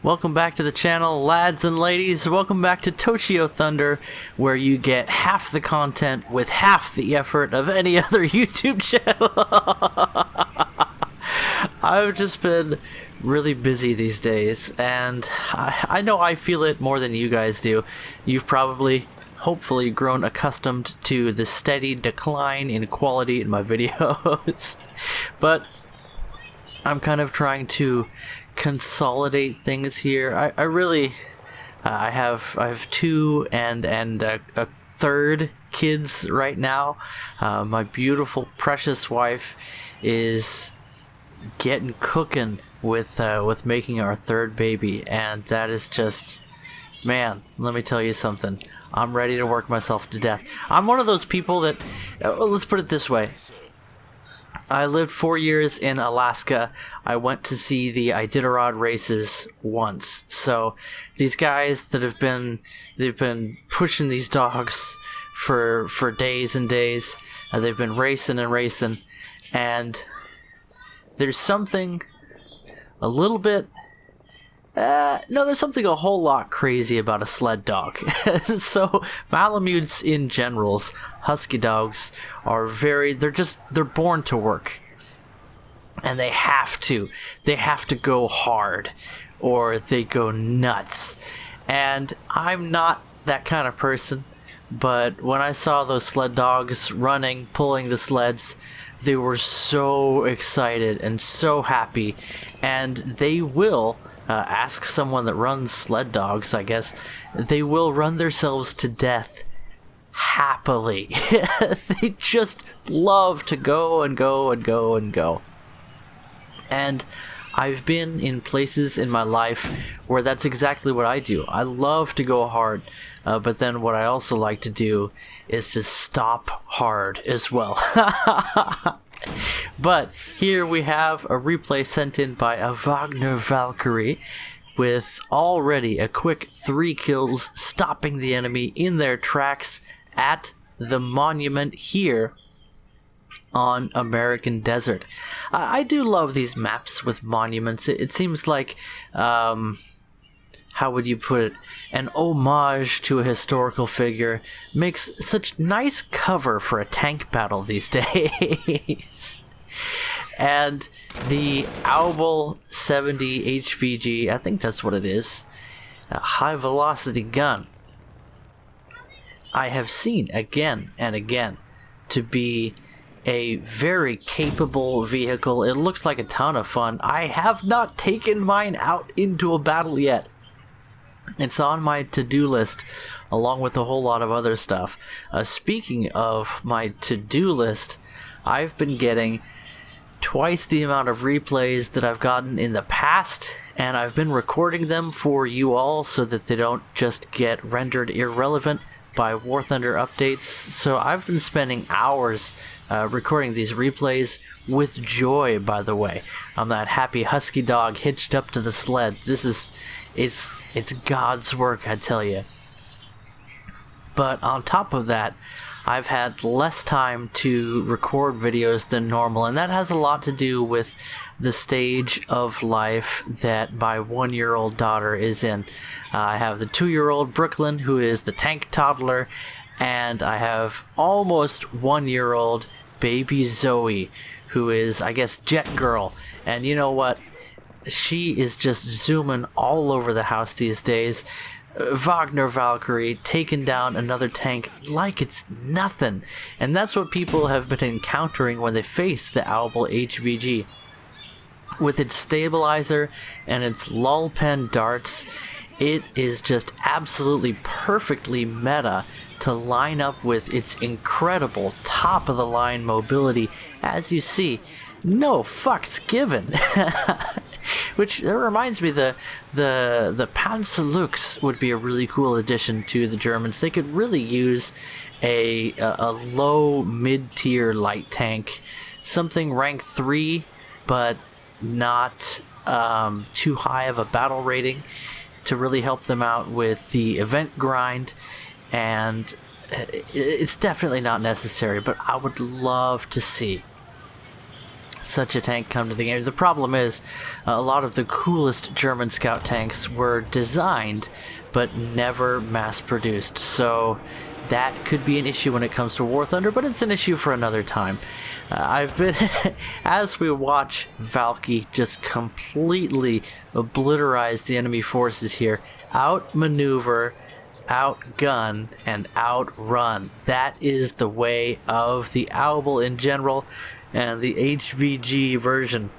Welcome back to the channel, lads and ladies. Welcome back to Toshio Thunder, where you get half the content with half the effort of any other YouTube channel. I've just been really busy these days, and I know I feel it more than you guys do. You've probably, hopefully, grown accustomed to the steady decline in quality in my videos. But I'm kind of trying to consolidate things here. I have two and a third kids right now. My beautiful precious wife is getting cooking with making our third baby, and that is just, man, let me tell you something. I'm ready to work myself to death. I'm one of those people that, let's put it this way. I lived 4 years in Alaska. I went to see the Iditarod races once. So these guys that they've been pushing these dogs for days and days. They've been racing and racing, and there's something a little bit. There's something a whole lot crazy about a sled dog. So Malamutes in generals, husky dogs, they're born to work. And they have to go hard, or they go nuts. And I'm not that kind of person, but when I saw those sled dogs running, pulling the sleds, they were so excited and so happy, and they will ask someone that runs sled dogs, I guess, they will run themselves to death happily. They just love to go and go and go and go. And I've been in places in my life where that's exactly what I do. I love to go hard, but then what I also like to do is to stop hard as well. But here we have a replay sent in by a Valky with already a quick 3 kills, stopping the enemy in their tracks at the monument here on American Desert. I do love these maps with monuments. It seems like, how would you put it, an homage to a historical figure. Makes such nice cover for a tank battle these days. And the AUBL 70 HVG, I think that's what it is, a high velocity gun, I have seen again and again to be a very capable vehicle. It looks like a ton of fun. I have not taken mine out into a battle yet. It's on my to-do list, along with a whole lot of other stuff. Speaking of my to-do list, I've been getting twice the amount of replays that I've gotten in the past, and I've been recording them for you all so that they don't just get rendered irrelevant by War Thunder updates. So I've been spending hours recording these replays with joy, by the way. I'm that happy husky dog hitched up to the sled. It's God's work, I tell you. But on top of that, I've had less time to record videos than normal, and that has a lot to do with the stage of life that my 1-year-old daughter is in. I have the 2-year-old Brooklyn, who is the tank toddler, and I have almost 1-year-old baby Zoe, who is, I guess, Jet Girl. And you know what? She is just zooming all over the house these days. Valky taking down another tank like it's nothing. And that's what people have been encountering when they face the AUBL HVG. With its stabilizer and its lull pen darts, it is just absolutely perfectly meta to line up with its incredible top-of-the-line mobility. As you see, no fucks given. Which reminds me, the Panther would be a really cool addition to the Germans. They could really use a low mid-tier light tank, something rank 3, but not too high of a battle rating, to really help them out with the event grind. And it's definitely not necessary, but I would love to see such a tank come to the game. The problem is a lot of the coolest German scout tanks were designed but never mass produced, so that could be an issue when it comes to War Thunder, but it's an issue for another time. I've been as we watch Valky just completely obliterize the enemy forces here, outmaneuver, outgun, and outrun. That is the way of the AUBL in general, and the HVG version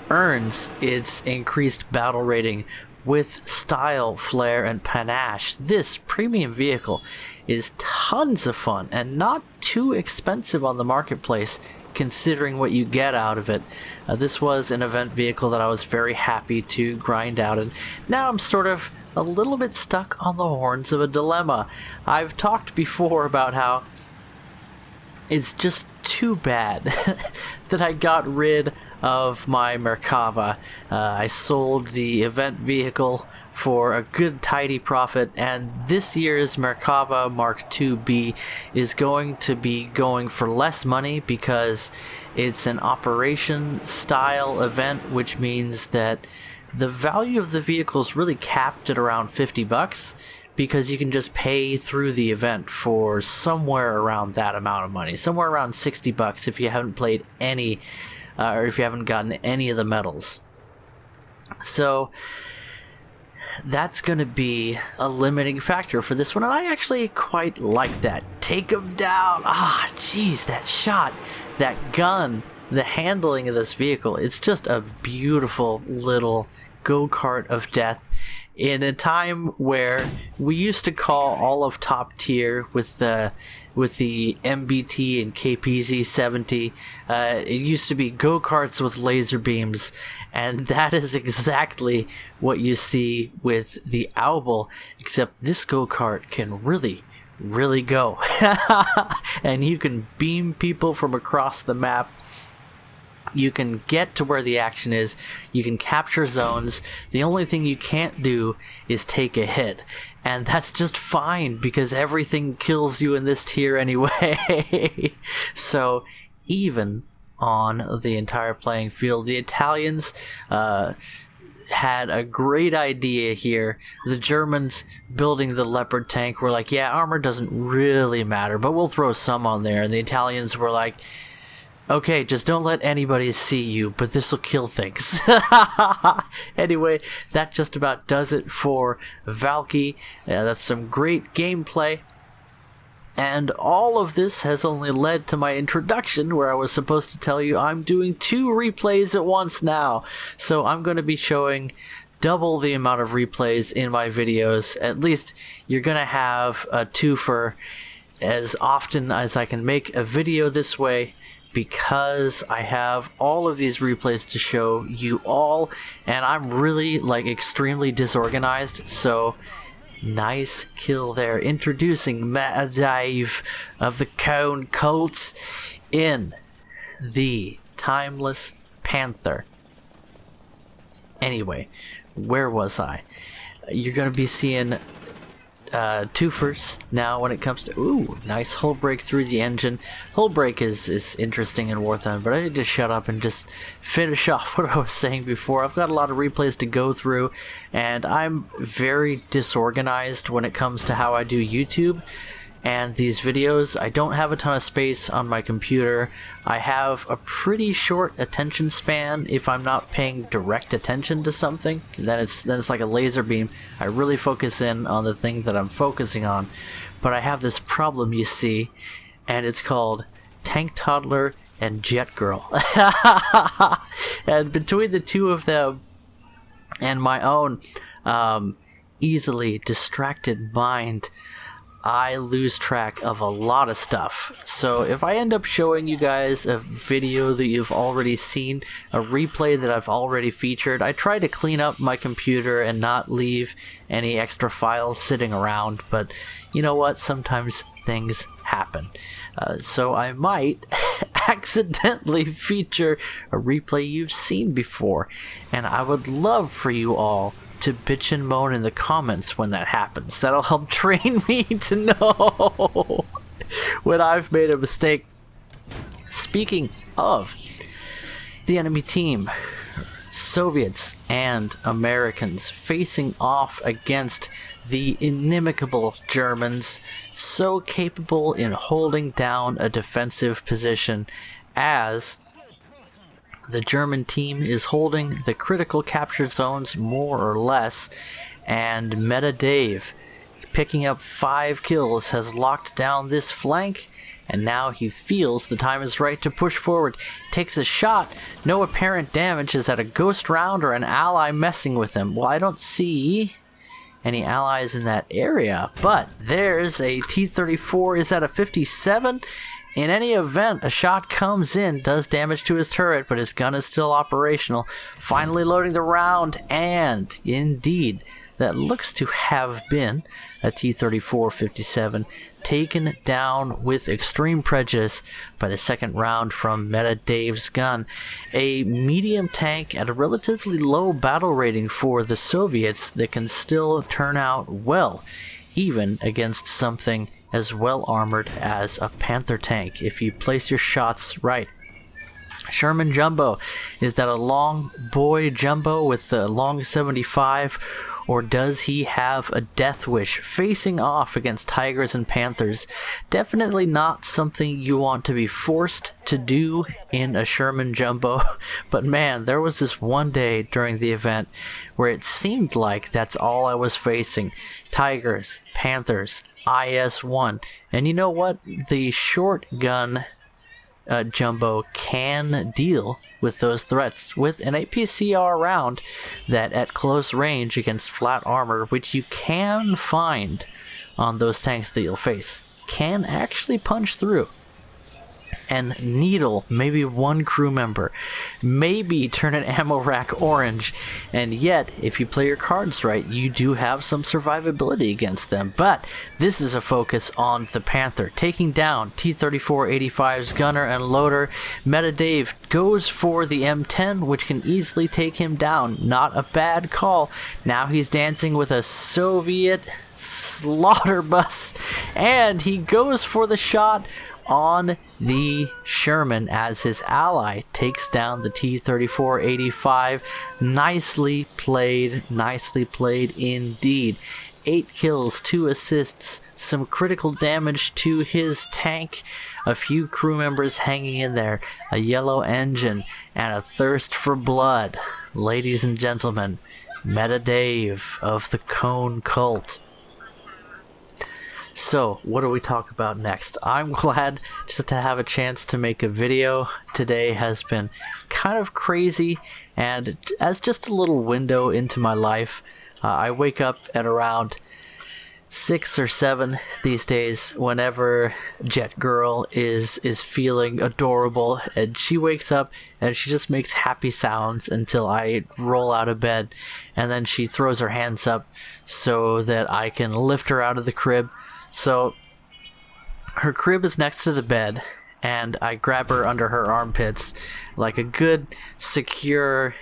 earns its increased battle rating with style, flair, and panache. This premium vehicle is tons of fun and not too expensive on the marketplace considering what you get out of it. This was an event vehicle that I was very happy to grind out, and now I'm sort of a little bit stuck on the horns of a dilemma. I've talked before about how it's just too bad that I got rid of my Merkava. I sold the event vehicle for a good tidy profit, and this year's Merkava Mark IIB is going to be going for less money because it's an operation style event, which means that the value of the vehicle is really capped at around $50 because you can just pay through the event for somewhere around that amount of money, somewhere around $60 if you haven't played any or if you haven't gotten any of the medals. So that's going to be a limiting factor for this one, and I actually quite like that. Take him down. Jeez, that shot, that gun, the handling of this vehicle, it's just a beautiful little go-kart of death in a time where we used to call all of top tier with the MBT and KPZ 70. It used to be go-karts with laser beams, and that is exactly what you see with the AUBL, except this go-kart can really go. And you can beam people from across the map. You can get to where the action is. You can capture zones. The only thing you can't do is take a hit. And that's just fine because everything kills you in this tier anyway. So even on the entire playing field, the Italians had a great idea here. The Germans building the Leopard tank were like, yeah, armor doesn't really matter, but we'll throw some on there. And the Italians were like, okay, just don't let anybody see you, but this'll kill things. Anyway, that just about does it for Valky. That's some great gameplay. And all of this has only led to my introduction, where I was supposed to tell you I'm doing 2 replays at once now. So I'm going to be showing double the amount of replays in my videos. At least you're going to have a twofer as often as I can make a video this way, because I have all of these replays to show you all, and I'm really extremely disorganized, so nice kill there. Introducing MetaDave of the Cone Colts in the Timeless Panther. Anyway, where was I? You're going to be seeing twofers now when it comes to... Ooh, nice hull break through the engine. Hull break is interesting in War Thunder, but I need to shut up and just finish off what I was saying before. I've got a lot of replays to go through, and I'm very disorganized when it comes to how I do YouTube and these videos. I don't have a ton of space on my computer. I have a pretty short attention span if I'm not paying direct attention to something. Then it's like a laser beam. I really focus in on the thing that I'm focusing on. But I have this problem, you see, and it's called Tank Toddler and Jet Girl. And between the two of them and my own easily distracted mind, I lose track of a lot of stuff. So if I end up showing you guys a video that you've already seen, a replay that I've already featured, I try to clean up my computer and not leave any extra files sitting around, but you know what, sometimes things happen. So I might accidentally feature a replay you've seen before, and I would love for you all to bitch and moan in the comments when that happens. That'll help train me to know when I've made a mistake. Speaking of, The enemy team, Soviets and Americans, facing off against the inimicable Germans, so capable in holding down a defensive position, as the German team is holding the critical captured zones more or less, and MetaDave, picking up 5 kills, has locked down this flank, and now he feels the time is right to push forward. Takes a shot, no apparent damage. Is that a ghost round or an ally messing with him? Well, I don't see any allies in that area, but there's a T-34. Is that a 57? In any event, a shot comes in, does damage to his turret, but his gun is still operational. Finally loading the round, and indeed, that looks to have been a T-34-57 taken down with extreme prejudice by the second round from MetaDave's gun. A medium tank at a relatively low battle rating for the Soviets that can still turn out well, even against something as well armored as a Panther tank, if you place your shots right. Sherman Jumbo, is that a long boy Jumbo with the long 75, or does he have a death wish facing off against Tigers and Panthers? Definitely not something you want to be forced to do in a Sherman Jumbo, but man, there was this one day during the event where it seemed like that's all I was facing. Tigers, Panthers, IS-1, and you know what? The short gun Jumbo can deal with those threats with an APCR round that at close range against flat armor, which you can find on those tanks that you'll face, can actually punch through and needle maybe one crew member, maybe turn an ammo rack orange, and yet if you play your cards right, you do have some survivability against them. But this is a focus on the Panther, taking down T-34-85's gunner and loader. MetaDave goes for the M10, which can easily take him down. Not a bad call. Now he's dancing with a Soviet slaughter bus, and he goes for the shot on the Sherman as his ally takes down the T-34-85. Nicely played indeed. 8 kills, 2 assists, some critical damage to his tank, a few crew members hanging in there, a yellow engine, and a thirst for blood. Ladies and gentlemen, MetaDave of the Cone Cult. So, what do we talk about next? I'm glad just to have a chance to make a video. Today has been kind of crazy, and as just a little window into my life, I wake up at around 6 or 7 these days whenever Jet Girl is feeling adorable, and she wakes up and she just makes happy sounds until I roll out of bed, and then she throws her hands up so that I can lift her out of the crib. So her crib is next to the bed, and I grab her under her armpits like a good, secure,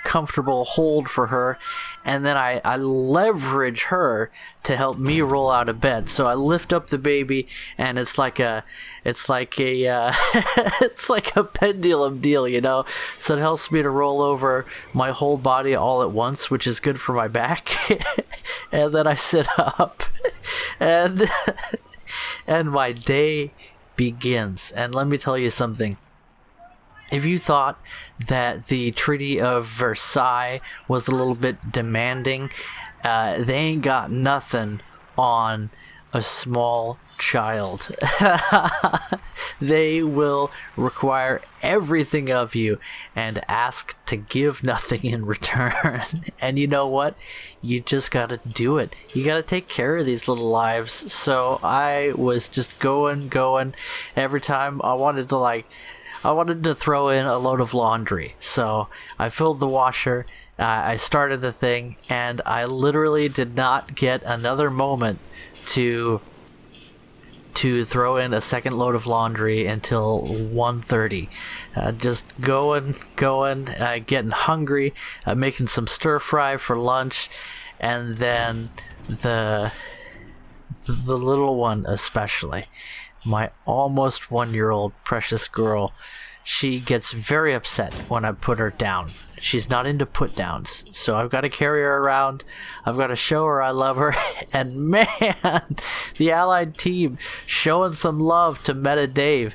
comfortable hold for her, and then I leverage her to help me roll out of bed. So I lift up the baby, and it's like a it's like a pendulum deal, you know. So it helps me to roll over my whole body all at once, which is good for my back. And then I sit up, and my day begins. And let me tell you something. If you thought that the Treaty of Versailles was a little bit demanding, they ain't got nothing on a small child. They will require everything of you and ask to give nothing in return. And you know what? You just gotta do it. You gotta take care of these little lives. So I was just going. Every time I wanted to throw in a load of laundry. So I filled the washer, I started the thing, and I literally did not get another moment to throw in a second load of laundry until 1:30. Just going, getting hungry, making some stir fry for lunch, and then the little one especially, my almost 1-year-old precious girl, she gets very upset when I put her down. She's not into put downs, so I've got to carry her around. I've got to show her I love her. And man, the allied team showing some love to MetaDave.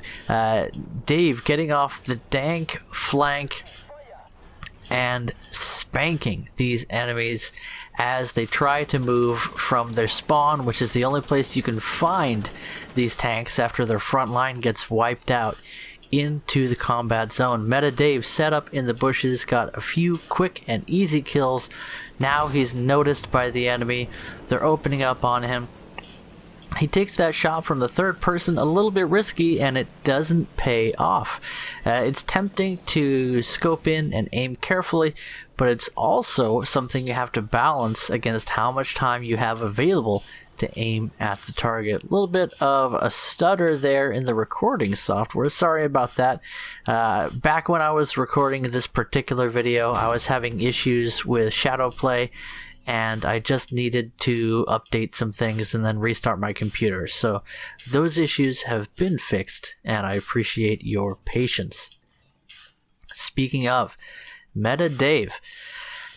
Dave getting off the dank flank and spanking these enemies as they try to move from their spawn, which is the only place you can find these tanks after their front line gets wiped out, into the combat zone. MetaDave set up in the bushes, got a few quick and easy kills. Now he's noticed by the enemy. They're opening up on him. He takes that shot from the third person, a little bit risky, and it doesn't pay off. It's tempting to scope in and aim carefully, but it's also something you have to balance against how much time you have available to aim at the target. A little bit of a stutter there in the recording software. Sorry about that. Back when I was recording this particular video, I was having issues with shadow play, and I just needed to update some things and then restart my computer. So those issues have been fixed, and I appreciate your patience. Speaking of, MetaDave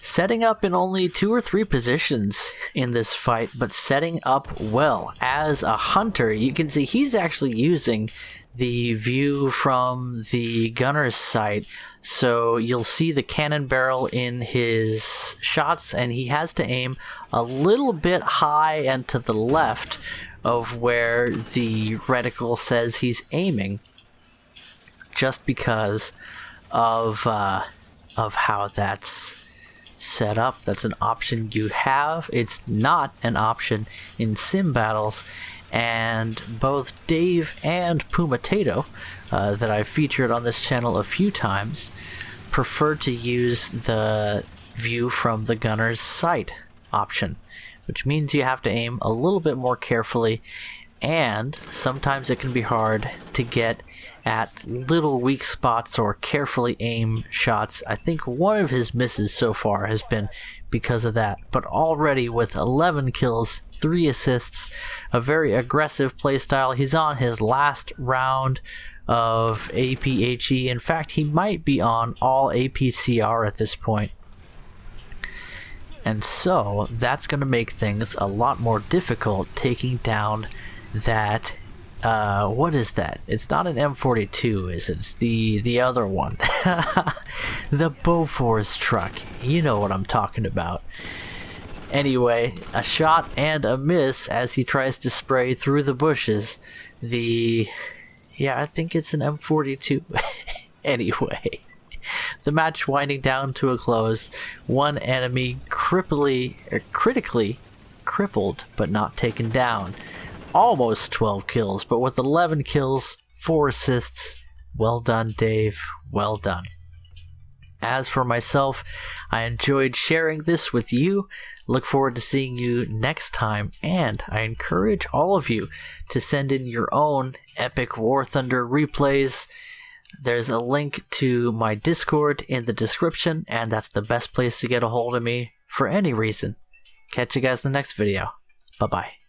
setting up in only 2 or 3 positions in this fight, but setting up well. As a hunter, you can see he's actually using the view from the gunner's sight, so you'll see the cannon barrel in his shots, and he has to aim a little bit high and to the left of where the reticle says he's aiming, just because of how that's set up. That's an option you have. It's not an option in sim battles, and both Dave and Pumatato, that I've featured on this channel a few times, prefer to use the view from the gunner's sight option, which means you have to aim a little bit more carefully, and sometimes it can be hard to get at little weak spots or carefully aim shots. I think one of his misses so far has been because of that, but already with 11 kills, 3 assists, a very aggressive playstyle. He's on his last round of APHE. In fact, he might be on all APCR at this point. And so that's going to make things a lot more difficult taking down that what is that? It's not an M42, is it? It's the other one. The Bofors truck. You know what I'm talking about. Anyway, a shot and a miss as he tries to spray through the bushes. Yeah, I think it's an M42. Anyway, the match winding down to a close. One enemy critically crippled but not taken down. Almost 12 kills, but with 11 kills, 4 assists. Well done, Dave. Well done. As for myself, I enjoyed sharing this with you. Look forward to seeing you next time, and I encourage all of you to send in your own epic War Thunder replays. There's a link to my Discord in the description, and that's the best place to get a hold of me for any reason. Catch you guys in the next video. Bye-bye.